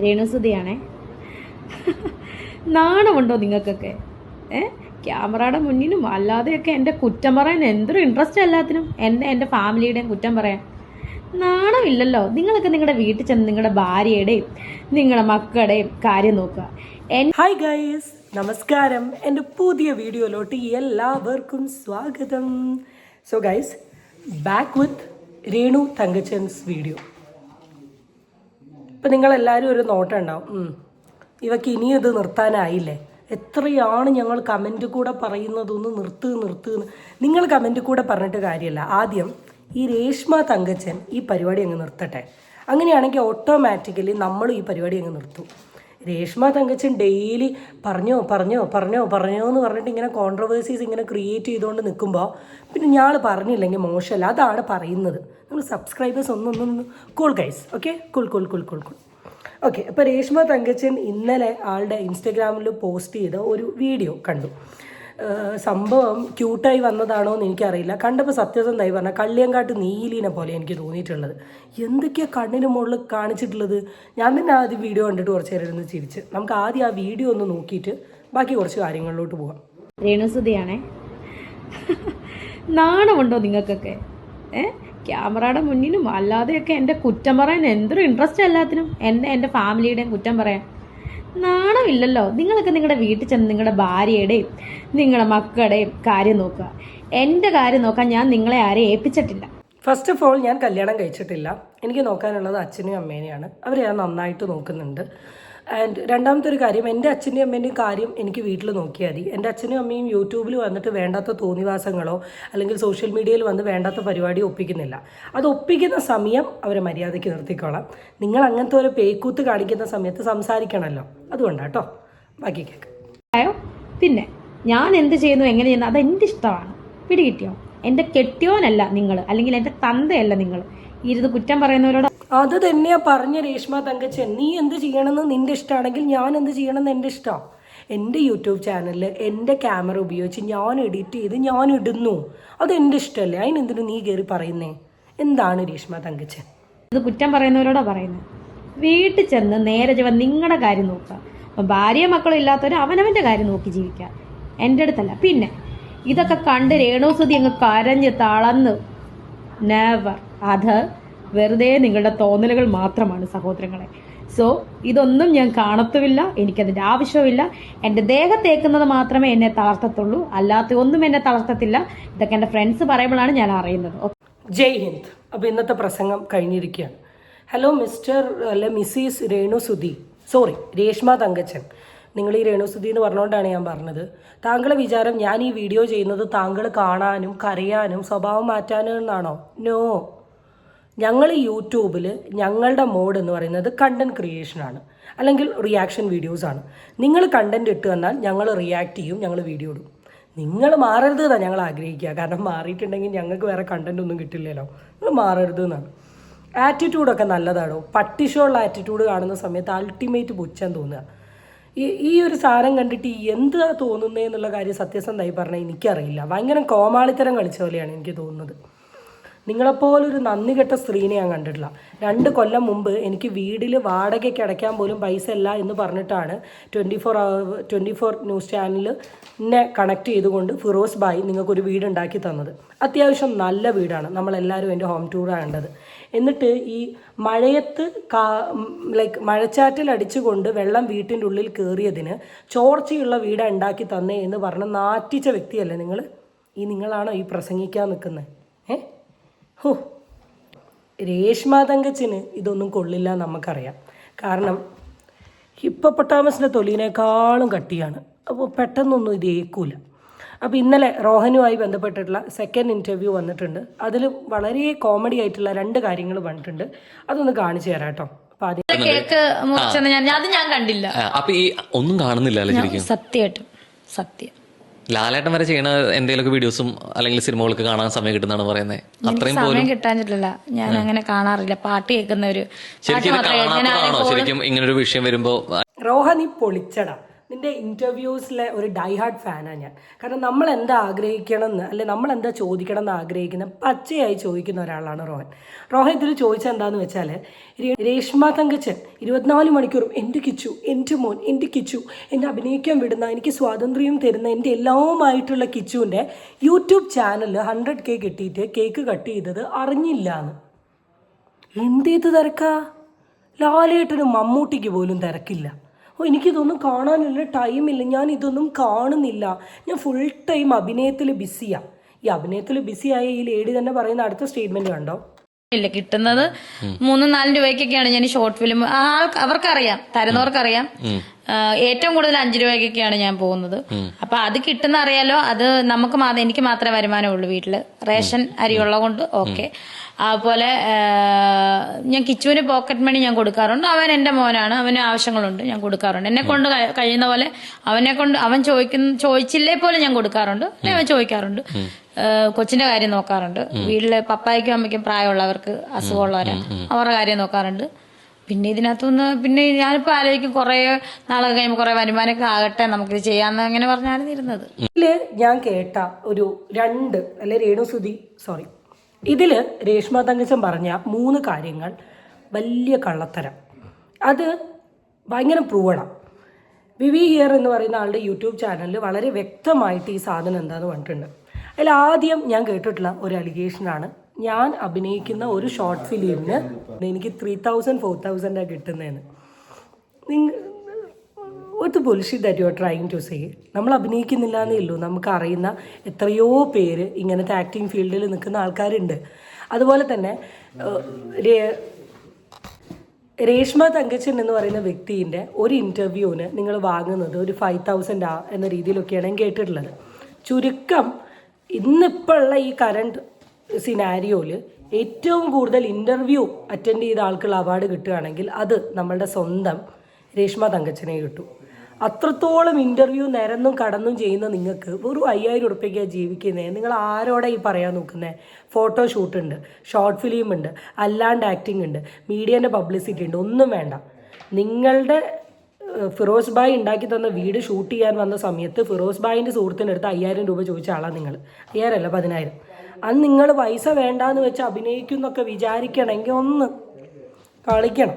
രേണുസുതിയാണേ. നാണമുണ്ടോ നിങ്ങൾക്കൊക്കെ? ക്യാമറയുടെ മുന്നിലും അല്ലാതെയൊക്കെ എൻ്റെ കുറ്റം പറയാൻ എന്തൊരു ഇൻട്രസ്റ്റ് എല്ലാത്തിനും, എൻ്റെ ഫാമിലിയുടെയും കുറ്റം പറയാൻ നാണമില്ലല്ലോ. നിങ്ങളൊക്കെ നിങ്ങളുടെ വീട്ടിൽ ചെന്ന് നിങ്ങളുടെ ഭാര്യയുടെയും നിങ്ങളുടെ മക്കളുടെയും കാര്യം നോക്കുക. ഹായ് ഗൈസ്, നമസ്കാരം. എൻ്റെ പുതിയ വീഡിയോയിലോട്ട് എല്ലാവർക്കും സ്വാഗതം. So guys, back with Renu Thankachan's video. ഇപ്പം നിങ്ങളെല്ലാവരും ഒരു നോട്ടം ഉണ്ടാവും, ഇവക്ക് ഇനിയും ഇത് നിർത്താനായില്ലേ, എത്രയാണ് ഞങ്ങൾ കമൻറ്റ് കൂടെ പറയുന്നതൊന്ന് നിർത്ത്. നിങ്ങൾ കമൻറ്റ് കൂടെ പറഞ്ഞിട്ട് കാര്യമല്ല. ആദ്യം ഈ രേഷ്മ തങ്കച്ചൻ ഈ പരിപാടി അങ്ങ് നിർത്തട്ടെ. അങ്ങനെയാണെങ്കിൽ ഓട്ടോമാറ്റിക്കലി നമ്മൾ ഈ പരിപാടി അങ്ങ് നിർത്തും. രേഷ്മ തങ്കച്ചൻ ഡെയിലി പറഞ്ഞോ എന്ന് പറഞ്ഞിട്ട് ഇങ്ങനെ കോൺട്രവേഴ്സീസ് ഇങ്ങനെ ക്രിയേറ്റ് ചെയ്തുകൊണ്ട് നിൽക്കുമ്പോൾ പിന്നെ ഞാൻ പറഞ്ഞില്ലെങ്കിൽ മോശമല്ല, അതാണ് പറയുന്നത്. നിങ്ങൾ സബ്സ്ക്രൈബേഴ്സ് ഒന്നും cool guys, okay, cool. Okay, അപ്പോൾ രേഷ്മ തങ്കച്ചൻ ഇന്നലെ ആളുടെ ഇൻസ്റ്റഗ്രാമിൽ പോസ്റ്റ് ചെയ്ത ഒരു വീഡിയോ കണ്ടു. സംഭവം ക്യൂട്ടായി വന്നതാണോ എന്ന് എനിക്കറിയില്ല. കണ്ടപ്പോൾ സത്യസന്ധമായി പറഞ്ഞാൽ കള്ളിയങ്കാട്ട് നീലീനെ പോലെ എനിക്ക് തോന്നിയിട്ടുള്ളത്. എന്തൊക്കെയാണ് കണ്ണിന് മുകളിൽ കാണിച്ചിട്ടുള്ളത്. ഞാൻ തന്നെ ആദ്യം വീഡിയോ കണ്ടിട്ട് കുറച്ച് നേരം ഇരുന്ന് ചിരിച്ച്. നമുക്ക് ആദ്യം ആ വീഡിയോ ഒന്ന് നോക്കിയിട്ട് ബാക്കി കുറച്ച് കാര്യങ്ങളിലോട്ട് പോകാം. രേണുസുതിയാണേ. നാണമുണ്ടോ നിങ്ങൾക്കൊക്കെ? ക്യാമറയുടെ മുന്നിലും അല്ലാതെയൊക്കെ എൻ്റെ കുറ്റം പറയാൻ എന്തൊരു ഇൻട്രസ്റ്റ് എല്ലാത്തിനും, എൻ്റെ ഫാമിലിയുടെയും കുറ്റം പറയാൻ നാണമില്ലല്ലോ. നിങ്ങളൊക്കെ നിങ്ങളുടെ വീട്ടിൽ ചെന്ന് നിങ്ങളുടെ ഭാര്യയുടെയും നിങ്ങളുടെ മക്കളുടെയും കാര്യം നോക്കുക. എൻ്റെ കാര്യം നോക്കാൻ ഞാൻ നിങ്ങളെ ആരെയും ഏൽപ്പിച്ചിട്ടില്ല. ഫസ്റ്റ് ഓഫ് ഓൾ, ഞാൻ കല്യാണം കഴിച്ചിട്ടില്ല. എനിക്ക് നോക്കാനുള്ളത് അച്ഛനെയും അമ്മേനെയാണ്. അവരെ ഞാൻ നന്നായിട്ട് നോക്കുന്നുണ്ട്. ആൻഡ് രണ്ടാമത്തെ ഒരു കാര്യം, എൻ്റെ അച്ഛൻ്റെയും അമ്മേൻ്റെയും കാര്യം എനിക്ക് വീട്ടിൽ നോക്കിയാൽ മതി. എൻ്റെ അച്ഛനും അമ്മയും യൂട്യൂബിൽ വന്നിട്ട് വേണ്ടാത്ത തോന്നിവാസങ്ങളോ അല്ലെങ്കിൽ സോഷ്യൽ മീഡിയയിൽ വന്ന് വേണ്ടാത്ത പരിപാടി ഒപ്പിക്കുന്നില്ല. അത് ഒപ്പിക്കുന്ന സമയം അവരെ മര്യാദയ്ക്ക് നിർത്തിക്കോളാം. നിങ്ങൾ അങ്ങനത്തെ ഒരു പേക്കൂത്ത് കാണിക്കുന്ന സമയത്ത് സംസാരിക്കണമല്ലോ, അതുകൊണ്ടാട്ടോ. ബാക്കി കേൾക്കാം. പിന്നെ ഞാൻ എന്ത് ചെയ്യുന്നു, എങ്ങനെ ചെയ്യുന്നു, അതെൻ്റെ ഇഷ്ടമാണ്. പിടികിട്ടിയോ? എൻ്റെ കെട്ടിയോനല്ല നിങ്ങൾ, അല്ലെങ്കിൽ എൻ്റെ തന്തയല്ല നിങ്ങൾ. ഇരുന്ന് കുറ്റം പറയുന്നവരോട് അത് തന്നെയാ പറഞ്ഞ രേഷ്മ തങ്കച്ചൻ. നീ എന്ത് ചെയ്യണമെന്ന് നിൻ്റെ ഇഷ്ടമാണെങ്കിൽ ഞാൻ എന്ത് ചെയ്യണമെന്ന് എൻ്റെ ഇഷ്ടമാണ്. എൻ്റെ യൂട്യൂബ് ചാനലിൽ എൻ്റെ ക്യാമറ ഉപയോഗിച്ച് ഞാൻ എഡിറ്റ് ചെയ്ത് ഞാൻ ഇടുന്നു. അതെൻ്റെ ഇഷ്ടമല്ലേ, അതിനെന്തിനു നീ കയറി പറയുന്നേ? എന്താണ് രേഷ്മ തങ്കച്ചൻ? ഇത് കുറ്റം പറയുന്നവരോടാ പറയുന്നത്. വീട്ടിൽ ചെന്ന് നേരെ നിങ്ങളുടെ കാര്യം നോക്കുക. അപ്പം ഭാര്യ മക്കളും ഇല്ലാത്തവർ അവനവൻ്റെ കാര്യം നോക്കി ജീവിക്കുക, എൻ്റെ അടുത്തല്ല. പിന്നെ ഇതൊക്കെ കണ്ട് രേണുസുതി അങ്ങ് കരഞ്ഞ് തളർന്ന് നെവർ. അത് വെറുതെ നിങ്ങളുടെ തോന്നലുകൾ മാത്രമാണ് സഹോദരങ്ങളെ. സോ ഇതൊന്നും ഞാൻ കാണത്തുമില്ല, എനിക്കതിൻ്റെ ആവശ്യമില്ല. എൻ്റെ ദേഹത്തേക്കുന്നത് മാത്രമേ എന്നെ തളർത്തത്തുള്ളൂ, അല്ലാത്ത ഒന്നും എന്നെ തളർത്തത്തില്ല. ഇതൊക്കെ എൻ്റെ ഫ്രണ്ട്സ് പറയുമ്പോഴാണ് ഞാൻ അറിയുന്നത്. ജയ് ഹിന്ദ്. അപ്പോൾ ഇന്നത്തെ പ്രസംഗം കഴിഞ്ഞിരിക്കുകയാണ്. ഹലോ മിസ്റ്റർ അല്ല മിസ്സിസ് രേണുസുതി, സോറി രേഷ്മ തങ്കച്ചൻ. നിങ്ങൾ ഈ രേണുസുതി എന്ന് പറഞ്ഞുകൊണ്ടാണ് ഞാൻ പറഞ്ഞത്. താങ്കളെ വിചാരം ഞാൻ ഈ വീഡിയോ ചെയ്യുന്നത് താങ്കൾ കാണാനും കരയാനും സ്വഭാവം മാറ്റാനും എന്നാണോ? നോ. ഞങ്ങൾ യൂട്യൂബിൽ ഞങ്ങളുടെ മോഡ് എന്ന് പറയുന്നത് കണ്ടൻറ് ക്രിയേഷനാണ്, അല്ലെങ്കിൽ റിയാക്ഷൻ വീഡിയോസാണ്. നിങ്ങൾ കണ്ടൻറ് ഇട്ട് തന്നാൽ ഞങ്ങൾ റിയാക്ട് ചെയ്യും, ഞങ്ങൾ വീഡിയോ ഇടും. നിങ്ങൾ മാറരുത് എന്നാണ് ഞങ്ങൾ ആഗ്രഹിക്കുക. കാരണം മാറിയിട്ടുണ്ടെങ്കിൽ ഞങ്ങൾക്ക് വേറെ കണ്ടൻറ് ഒന്നും കിട്ടില്ലല്ലോ. നിങ്ങൾ മാറരുത് എന്നാണ്. ആറ്റിറ്റ്യൂഡൊക്കെ നല്ലതാണോ? പട്ടിഷോയുള്ള ആറ്റിറ്റ്യൂഡ് കാണുന്ന സമയത്ത് അൾട്ടിമേറ്റ് പുച്ഛം തോന്നുക. ഈ ഒരു സാധനം കണ്ടിട്ട് എന്താ തോന്നുന്നത് എന്നുള്ള കാര്യം സത്യസന്ധമായി പറഞ്ഞാൽ എനിക്കറിയില്ല. ഭയങ്കര കോമാളിത്തരം കളിച്ച പോലെയാണ് എനിക്ക് തോന്നുന്നത്. നിങ്ങളെപ്പോലൊരു നന്ദി കെട്ട സ്ത്രീനെ ഞാൻ കണ്ടിട്ടില്ല. 2 കൊല്ലം മുമ്പ് എനിക്ക് വീട്ടിൽ വാടകയ്ക്ക് അടയ്ക്കാൻ പോലും പൈസ ഇല്ല എന്ന് പറഞ്ഞിട്ടാണ് 24 ന്യൂസ് ചാനൽ എന്നെ കണക്ട് ചെയ്തുകൊണ്ട് ഫിറോസ് ഭായ് നിങ്ങൾക്കൊരു വീടുണ്ടാക്കി തന്നത്. അത്യാവശ്യം നല്ല വീടാണ്, നമ്മളെല്ലാവരും എൻ്റെ ഹോം ടൂറാണ് കണ്ടത്. എന്നിട്ട് ഈ മഴയത്ത് മഴച്ചാറ്റിൽ അടിച്ചുകൊണ്ട് വെള്ളം വീട്ടിൻ്റെ ഉള്ളിൽ കയറിയതിന് ചോർച്ചയുള്ള വീട് ഉണ്ടാക്കി തന്നേ എന്ന് പറഞ്ഞ് നാറ്റിച്ച വ്യക്തിയല്ലേ നിങ്ങൾ? നിങ്ങളാണോ ഈ പ്രസംഗിക്കാൻ നിൽക്കുന്നത്? ഹോ, രേഷ്മ തങ്കച്ചന് ഇതൊന്നും കൊള്ളില്ല നമുക്കറിയാം. കാരണം ഹിപ്പോപ്പൊട്ടാമസിൻ്റെ തൊലിനേക്കാളും കട്ടിയാണ്. അപ്പോൾ പെട്ടെന്നൊന്നും ഇത് ഏൽക്കൂല. അപ്പോൾ ഇന്നലെ റോഹനുമായി ബന്ധപ്പെട്ടിട്ടുള്ള സെക്കൻഡ് ഇൻ്റർവ്യൂ വന്നിട്ടുണ്ട്. അതിൽ വളരെ കോമഡി ആയിട്ടുള്ള 2 കാര്യങ്ങൾ വന്നിട്ടുണ്ട്. അതൊന്ന് കാണിച്ചു തരാം കേട്ടോ. കേക്ക് മുറിച്ചെന്ന് ഞാൻ കണ്ടില്ല. അപ്പൊ ഈ ഒന്നും കാണുന്നില്ല. സത്യമായിട്ടും സത്യം. ലാലേട്ടൻ വരെ ചെയ്യണ എന്തെങ്കിലുമൊക്കെ വീഡിയോസും അല്ലെങ്കിൽ സിനിമകളൊക്കെ കാണാൻ സമയം കിട്ടുന്നതാണ് പറയുന്നത്. അത്രയും സമയം കിട്ടാനില്ല, ഞാൻ അങ്ങനെ കാണാറില്ല. പാട്ട് കേൾക്കുന്നവര് ശരിക്കും ഇങ്ങനൊരു വിഷയം വരുമ്പോ റോഹൻ ഈ പൊളിച്ചടാ. നിൻ്റെ ഇൻ്റർവ്യൂസിലെ ഒരു ഡൈഹാർഡ് ഫാനാണ് ഞാൻ. കാരണം നമ്മൾ എന്താ ആഗ്രഹിക്കണമെന്ന് അല്ലെ നമ്മൾ എന്താ ചോദിക്കണം എന്ന് ആഗ്രഹിക്കുന്ന പച്ചയായി ചോദിക്കുന്ന ഒരാളാണ് റോഹൻ. റോഹൻ ഇതിൽ ചോദിച്ചത് എന്താണെന്ന് വെച്ചാൽ, രേഷ്മ തങ്കച്ചൻ 24 മണിക്കൂറും എൻ്റെ കിച്ചു, എൻ്റെ മോൻ, എൻ്റെ കിച്ചു, എന്നെ അഭിനയിക്കാൻ വിടുന്ന, എനിക്ക് സ്വാതന്ത്ര്യം തരുന്ന, എൻ്റെ എല്ലാവുമായിട്ടുള്ള കിച്ചുവിൻ്റെ യൂട്യൂബ് ചാനൽ 100K കിട്ടിയിട്ട് കേക്ക് കട്ട് ചെയ്തത് അറിഞ്ഞില്ല എന്ന്. എന്തേത് തിരക്കാ? ലാലേട്ടനും മമ്മൂട്ടിക്ക് പോലും തിരക്കില്ല. എനിക്കിതൊന്നും കാണാനുള്ള ടൈമില്ല, ഞാൻ ഇതൊന്നും കാണുന്നില്ല, ഞാൻ ഫുൾ ടൈം അഭിനയത്തിൽ ബിസിയാണ്. ഈ അഭിനയത്തിൽ ബിസിയായ ഈ ലേഡി തന്നെ പറയുന്ന അടുത്ത സ്റ്റേറ്റ്മെന്റ് കണ്ടോ? ഇല്ല, കിട്ടുന്നത് 3-4 രൂപയ്ക്കൊക്കെയാണ് ഞാൻ ഷോർട്ട് ഫിലിം. അവർക്കറിയാം, തരുന്നവർക്കറിയാം. ഏറ്റവും കൂടുതൽ 5 രൂപയ്ക്കൊക്കെയാണ് ഞാൻ പോകുന്നത്. അപ്പൊ അത് കിട്ടുന്ന അറിയാലോ. അത് എനിക്ക് മാത്രമേ വരുമാനമുള്ളൂ വീട്ടില്. റേഷൻ അരിയുള്ള കൊണ്ട് ഓക്കെ. അതുപോലെ ഞാൻ കിച്ചുവിന് പോക്കറ്റ് മണി ഞാൻ കൊടുക്കാറുണ്ട്. അവൻ എന്റെ മോനാണ്, അവന് ആവശ്യങ്ങളുണ്ട്, ഞാൻ കൊടുക്കാറുണ്ട്. എന്നെ കൊണ്ട് കഴിയുന്ന പോലെ അവൻ ചോദിച്ചില്ലേ പോലും ഞാൻ കൊടുക്കാറുണ്ട്. അവൻ ചോദിക്കാറുണ്ട്. കൊച്ചിന്റെ കാര്യം നോക്കാറുണ്ട്. വീട്ടില് പപ്പായ്ക്കും അമ്മയ്ക്കും പ്രായമുള്ളവർക്ക് അസുഖമുള്ളവരാ, അവരുടെ കാര്യം നോക്കാറുണ്ട്. പിന്നെ ഇതിനകത്തുനിന്ന് പിന്നെ ഞാനിപ്പോ ആലോചിക്കും, കുറെ നാളെ കഴിയുമ്പോൾ കുറെ വരുമാനമൊക്കെ ആകട്ടെ, നമുക്കിത് ചെയ്യാന്ന് അങ്ങനെ പറഞ്ഞാണ് ഇരുന്നത്. ഇതില് ഞാൻ കേട്ട ഒരു 2 അല്ലെ ഇതില് രേഷ്മ തങ്കച്ചൻ പറഞ്ഞ 3 കാര്യങ്ങൾ വലിയ കള്ളത്തരം. അത് ഭയങ്കര പ്രൂവണാണ്. വിവി ഹിയർ എന്ന് പറയുന്ന ആളുടെ യൂട്യൂബ് ചാനലിൽ വളരെ വ്യക്തമായിട്ട് ഈ സാധനം എന്താണെന്ന് പറഞ്ഞിട്ടുണ്ട്. അതിൽ ആദ്യം ഞാൻ കേട്ടിട്ടുള്ള ഒരു അലിഗേഷനാണ്, ഞാൻ അഭിനയിക്കുന്ന ഒരു ഷോർട്ട് ഫിലിമിന് എനിക്ക് 3,000-4,000 കിട്ടുന്നതെന്ന്. ഒരു bullshit that you are trying to say. നമ്മൾ അഭിനയിക്കുന്നില്ല എന്നേ ഉള്ളൂ, നമുക്ക് അറിയുന്ന എത്രയോ പേര് ഇങ്ങനത്തെ ആക്ടിങ് ഫീൽഡിൽ നിൽക്കുന്ന ആൾക്കാരുണ്ട്. അതുപോലെ തന്നെ രേഷ്മ തങ്കച്ചൻ എന്ന് പറയുന്ന വ്യക്തിൻ്റെ ഒരു ഇൻ്റർവ്യൂവിന് നിങ്ങൾ വാങ്ങുന്നത് ഒരു 5,000 എന്ന രീതിയിലൊക്കെയാണ് ഞാൻ കേട്ടിട്ടുള്ളത്. ചുരുക്കം ഇന്നിപ്പോൾ ഉള്ള ഈ കറണ്ട് സിനാരിയോയിൽ ഏറ്റവും കൂടുതൽ ഇൻ്റർവ്യൂ അറ്റൻഡ് ചെയ്ത ആൾക്കുള്ള അവാർഡ് കിട്ടുകയാണെങ്കിൽ അത് നമ്മളുടെ സ്വന്തം രേഷ്മ തങ്കച്ചനെ കിട്ടും. അത്രത്തോളം ഇൻ്റർവ്യൂ നിരന്നും കടന്നും ചെയ്യുന്ന നിങ്ങൾക്ക് ഒരു 5,000 ഉറുപ്പികയാണ് ജീവിക്കുന്നത്. നിങ്ങൾ ആരോടെ ഈ പറയാൻ നോക്കുന്നത്? ഫോട്ടോഷൂട്ട് ഉണ്ട്, ഷോർട്ട് ഫിലിം ഉണ്ട്, അല്ലാണ്ട് ആക്ടിങ് ഉണ്ട്, മീഡിയേൻ്റെ പബ്ലിസിറ്റി ഉണ്ട്, ഒന്നും വേണ്ട. നിങ്ങളുടെ ഫിറോസ് ഭായ് ഉണ്ടാക്കി തന്ന വീട് ഷൂട്ട് ചെയ്യാൻ വന്ന സമയത്ത് ഫിറോസ് ഭായിൻ്റെ സുഹൃത്തിനടുത്ത് 5,000 രൂപ ചോദിച്ച ആളാണ് നിങ്ങൾ. 5,000 അല്ല 10,000. അന്ന് നിങ്ങൾ പൈസ വേണ്ടാന്ന് വെച്ച് അഭിനയിക്കുന്നൊക്കെ വിചാരിക്കണമെങ്കിൽ ഒന്ന് കളിക്കണം.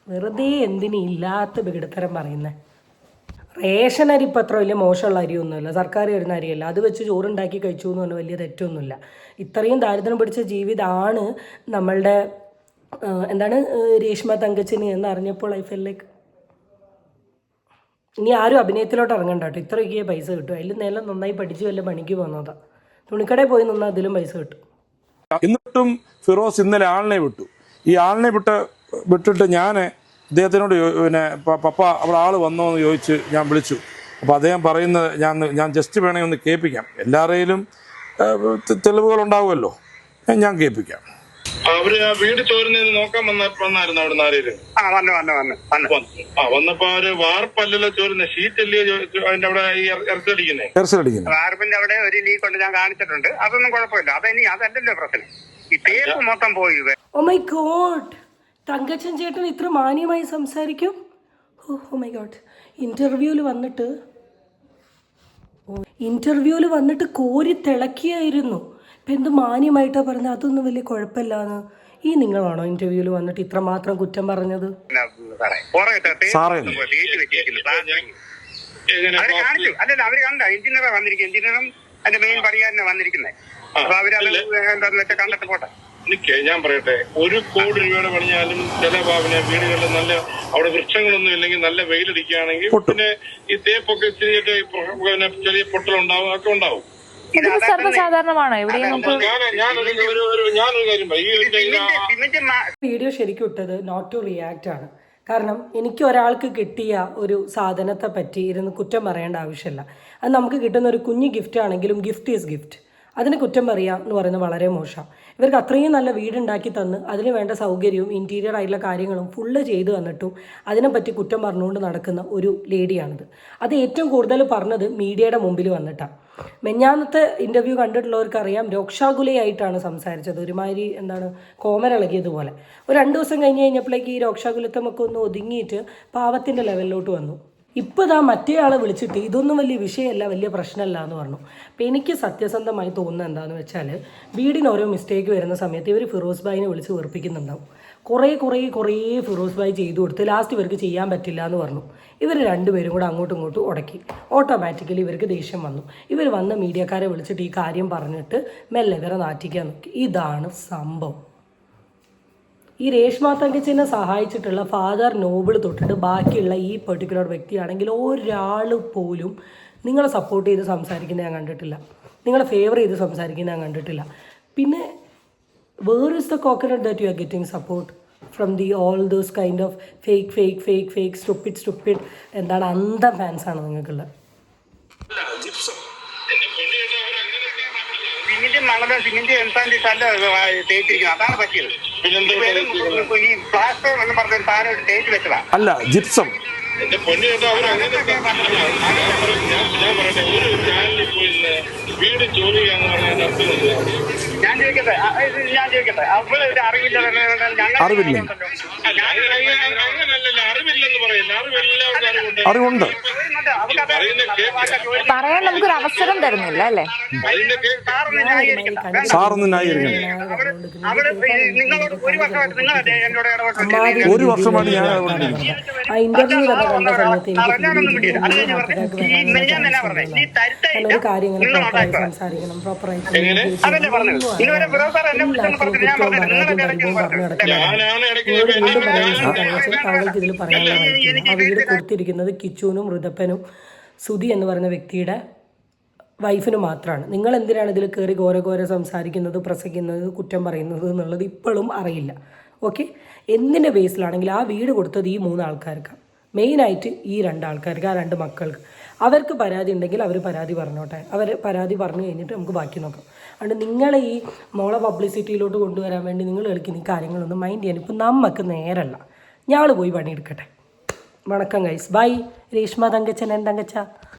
വെറുതെ എന്തിനും ഇല്ലാത്ത വികടത്തരം പറയുന്നത്. റേഷൻ അരി ഇപ്പം അത്ര വലിയ മോശമുള്ള അരിയൊന്നുമില്ല, സർക്കാർ തരുന്ന അരിയല്ല. അത് വെച്ച് ചോറുണ്ടാക്കി കഴിച്ചു എന്ന് പറഞ്ഞാൽ വലിയ തെറ്റൊന്നുമില്ല. ഇത്രയും ദാരിദ്ര്യം പിടിച്ച ജീവിതമാണ് നമ്മളുടെ രേഷ്മ തങ്കച്ചന് എന്ന് അറിഞ്ഞപ്പോൾ ഐ ഫെൽ ലൈക്ക് ഇനി ആരും അഭിനയത്തിലോട്ട് ഇറങ്ങണ്ട കേട്ടോ. ഇത്രയൊക്കെ പൈസ കിട്ടും. അതിൽ നേരം നന്നായി പഠിച്ച് വല്ല പണിക്ക് പോകുന്നതാ. തുണിക്കടയിൽ പോയി നിന്നാൽ അതിലും പൈസ കിട്ടും. എന്നിട്ടും ഫിറോസ് ഇന്നലെ ആളിനെ വിട്ടു. ഈ ആളിനെ വിട്ടിട്ട് ഞാൻ അദ്ദേഹത്തിനോട് പപ്പ അവിടെ ആൾ വന്നോ എന്ന് ചോദിച്ച് ഞാൻ വിളിച്ചു. അപ്പോൾ അദ്ദേഹം പറയുന്നത് ഞാൻ ജസ്റ്റ് വേണമെങ്കിൽ ഒന്ന് കേൾപ്പിക്കാം. എല്ലാവരുടെയിലും തെളിവുകൾ ഉണ്ടാവുമല്ലോ, ഞാൻ കേൾപ്പിക്കാം. അവര് ആ വീട് ചോരുന്നതിന് നോക്കാൻ വന്നായിരുന്നു അവിടെ ആരെയും? വന്നപ്പോ അവര് വാർപ്പല്ലല്ലോ ചോരുന്ന, ഷീറ്റല്ലേ അതിന്റെ അവിടെ ഇറച്ചടിക്കുന്നത്. വാർപ്പിന്റെ അവിടെ ഒരു ലീക്ക് ഉണ്ട്, ഞാൻ കാണിച്ചിട്ടുണ്ട്. അതൊന്നും കുഴപ്പമില്ല. അതല്ലല്ലോ പ്രശ്നം, ഈ തേപ്പ് മൊത്തം പോയി. ഓ മൈ ഗോഡ്, തങ്കച്ചൻ ചേട്ടൻ ഇത്ര മാന്യമായി സംസാരിക്കും? Oh my god. ഇന്റർവ്യൂവിൽ വന്നിട്ട് കോരി തിളക്കിയായിരുന്നു. ഇപ്പം എന്ത് മാന്യമായിട്ടാണ് പറഞ്ഞത്, അതൊന്നും വലിയ കുഴപ്പമില്ലാന്ന്. ഈ നിങ്ങളാണോ ഇന്റർവ്യൂവിൽ വന്നിട്ട് ഇത്രമാത്രം കുറ്റം പറഞ്ഞത്? അല്ലല്ല, അവര് കണ്ട എഞ്ചിനീയറാ വന്നിരിക്കും. എഞ്ചിനീയറും അതിന്റെ മെയിൻ പണിക്കാരനെ വന്നിരിക്കുന്നത്. അപ്പൊ അവരത് കണ്ടിട്ട് പോട്ടെ. ഞാൻ പറയട്ടെ, 1 കോടി രൂപയുടെ പണിഞ്ഞാലും ചില വീടുകളിൽ നല്ല അവിടെ വൃക്ഷങ്ങളൊന്നും ഇല്ലെങ്കിൽ നല്ല വെയിലടിക്കുകയാണെങ്കിൽ പിന്നെ ഈ തേപ്പൊക്കെ ചെറിയ പൊട്ടലുണ്ടാവും, ഒക്കെ ഉണ്ടാവും. സർവ്വസാധാരണമാണ്. ഞാനൊരു കാര്യം വീഡിയോ ശരിക്കും ഇട്ടത് നോട്ട് ടു റിയാക്ട് ആണ്. കാരണം എനിക്ക് ഒരാൾക്ക് കിട്ടിയ ഒരു സാധനത്തെ പറ്റി ഇരുന്ന് കുറ്റം പറയേണ്ട ആവശ്യമില്ല. അത് നമുക്ക് കിട്ടുന്ന ഒരു കുഞ്ഞു ഗിഫ്റ്റ് ആണെങ്കിലും ഗിഫ്റ്റ് ഈസ് ഗിഫ്റ്റ്. അതിന് കുറ്റം പറയുക എന്ന് പറയുന്നത് വളരെ മോശം. ഇവർക്ക് അത്രയും നല്ല വീടുണ്ടാക്കി തന്ന് അതിന് വേണ്ട സൗകര്യവും ഇൻറ്റീരിയർ ആയിട്ടുള്ള കാര്യങ്ങളും ഫുള്ള് ചെയ്ത് തന്നിട്ടും അതിനെപ്പറ്റി കുറ്റം പറഞ്ഞുകൊണ്ട് നടക്കുന്ന ഒരു ലേഡിയാണിത്. അത് ഏറ്റവും കൂടുതൽ പറഞ്ഞത് മീഡിയയുടെ മുമ്പിൽ വന്നിട്ടാണ്. മെഞ്ഞാന്നത്തെ ഇൻ്റർവ്യൂ കണ്ടിട്ടുള്ളവർക്കറിയാം, രോക്ഷാകുലയായിട്ടാണ് സംസാരിച്ചത്. ഒരുമാതിരി കോമരളകിയതുപോലെ. ഒരു 2 ദിവസം കഴിഞ്ഞപ്പോഴേക്ക് ഈ രോക്ഷാകുലത്വമൊക്കെ ഒന്ന് ഒതുങ്ങിയിട്ട് പാവത്തിൻ്റെ ലെവലിലോട്ട് വന്നു. ഇപ്പോൾ ഇതാ മറ്റേ ആളെ വിളിച്ചിട്ട് ഇതൊന്നും വലിയ വിഷയമല്ല, വലിയ പ്രശ്നമല്ല എന്ന് പറഞ്ഞു. അപ്പോൾ എനിക്ക് സത്യസന്ധമായി തോന്നുന്നത് എന്താണെന്ന് വെച്ചാൽ, വീടിന് ഓരോ മിസ്റ്റേക്ക് വരുന്ന സമയത്ത് ഇവർ ഫിറോസ് ഭായിനെ വിളിച്ച് വെറുപ്പിക്കുന്നുണ്ടാവും. കുറേ ഫിറോസ് ഭായി ചെയ്തു കൊടുത്ത് ലാസ്റ്റ് ഇവർക്ക് ചെയ്യാൻ പറ്റില്ല എന്ന് പറഞ്ഞു. ഇവർ രണ്ടുപേരും കൂടെ അങ്ങോട്ടും ഇങ്ങോട്ടും ഉടക്കി. ഓട്ടോമാറ്റിക്കലി ഇവർക്ക് ദേഷ്യം വന്നു. ഇവർ വന്ന മീഡിയക്കാരെ വിളിച്ചിട്ട് ഈ കാര്യം പറഞ്ഞിട്ട് മെല്ലെ ഇവരെ നാറ്റിക്കാൻ നോക്കി. ഇതാണ് സംഭവം. ഈ രേഷ്മ തങ്കച്ചനെ സഹായിച്ചിട്ടുള്ള ഫാദർ നോബിൾ തൊട്ടിട്ട് ബാക്കിയുള്ള ഈ പെർട്ടിക്കുലർ വ്യക്തിയാണെങ്കിൽ ഒരാൾ പോലും നിങ്ങളെ സപ്പോർട്ട് ചെയ്ത് സംസാരിക്കുന്നത് ഞാൻ കണ്ടിട്ടില്ല, നിങ്ങളെ ഫേവർ ചെയ്ത് സംസാരിക്കുന്നത് ഞാൻ കണ്ടിട്ടില്ല. പിന്നെ where is the coconut that you are getting support from the all those kind of fake stupid എന്താണ് അന്ധ ഫാൻസാണ് നിങ്ങൾക്കുള്ളത്. സിമെന്റ് എംസാൻഡ് ഇട്ടല്ല തേച്ചിരിക്കുന്നത്, അതാണ് പറ്റിയത്. ഈ പ്ലാസ്റ്റർ എന്ന് പറഞ്ഞൊരു സാധനം തേച്ച് വെച്ചതാ. അല്ല, ജിപ്സം. എന്റെ പൊന്നു ചേട്ടാ, അവരങ്ങനെ ഞാൻ പറയട്ടെ, ഒരു ചാനലിൽ പോയി വീട് ജോലി ചെയ്യാന്ന് പറഞ്ഞാൽ അർത്ഥമുണ്ട്. ഞാൻ ചോദിക്കട്ടെ അവള് ഒരു അറിവില്ല. അങ്ങനല്ലല്ലോ, അറിവില്ലെന്ന് പറയുന്നത്. അറിവെല്ലാവർക്കും അറിവുണ്ട്. പറയാൻ നമുക്കൊരു അവസരം തരുന്നില്ല അല്ലേ? സാറൊന്നും ന്യായീകരിക്കണം. നിങ്ങളോട് ഒരു വർഷമായിട്ട് നിങ്ങളല്ലേ എന്നോട് ഇടപെട്ടു? ഒരു വർഷമാണ് ഞാൻ ആ ഇന്റർവ്യൂ തന്നെ കണ്ട സമയത്ത് ഒരു കാര്യം പ്രോപ്പറായി സംസാരിക്കണം, പ്രോപ്പറായിട്ട് താങ്കൾക്ക് ഇതിൽ പറയാനുള്ള റൈറ്റില്ല. ആ വീട് കൊടുത്തിരിക്കുന്നത് കിച്ചുവിനും ഋതപ്പനും സുധി എന്ന് പറയുന്ന വ്യക്തിയുടെ വൈഫിന് മാത്രമാണ്. നിങ്ങൾ എന്തിനാണ് ഇതിൽ കയറി ഘോര സംസാരിക്കുന്നത്, പ്രസംഗിക്കുന്നത്, കുറ്റം പറയുന്നത് എന്നുള്ളത് ഇപ്പോഴും അറിയില്ല. ഓക്കെ, എന്തിൻ്റെ ബേസിലാണെങ്കിൽ ആ വീട് കൊടുത്തത് ഈ 3 ആൾക്കാർക്കാണ്, മെയിനായിട്ട് ഈ 2 ആൾക്കാർക്ക്, ആ 2 മക്കൾക്ക്. അവർക്ക് പരാതി ഉണ്ടെങ്കിൽ അവർ പരാതി പറഞ്ഞോട്ടെ. അവർ പരാതി പറഞ്ഞു കഴിഞ്ഞിട്ട് നമുക്ക് ബാക്കി നോക്കാം. അതുകൊണ്ട് നിങ്ങളെ ഈ മോളെ പബ്ലിസിറ്റിയിലോട്ട് കൊണ്ടുവരാൻ വേണ്ടി നിങ്ങൾ കളിക്കുന്ന ഈ കാര്യങ്ങളൊന്നും മൈൻഡ് ചെയ്യാൻ ഇപ്പം നമുക്ക് നേരല്ല. ഞങ്ങൾ പോയി പണിയെടുക്കട്ടെ. വണക്കം ഗൈസ്, ബൈ. രേഷ്മ തങ്കച്ചൻ, തങ്കച്ച.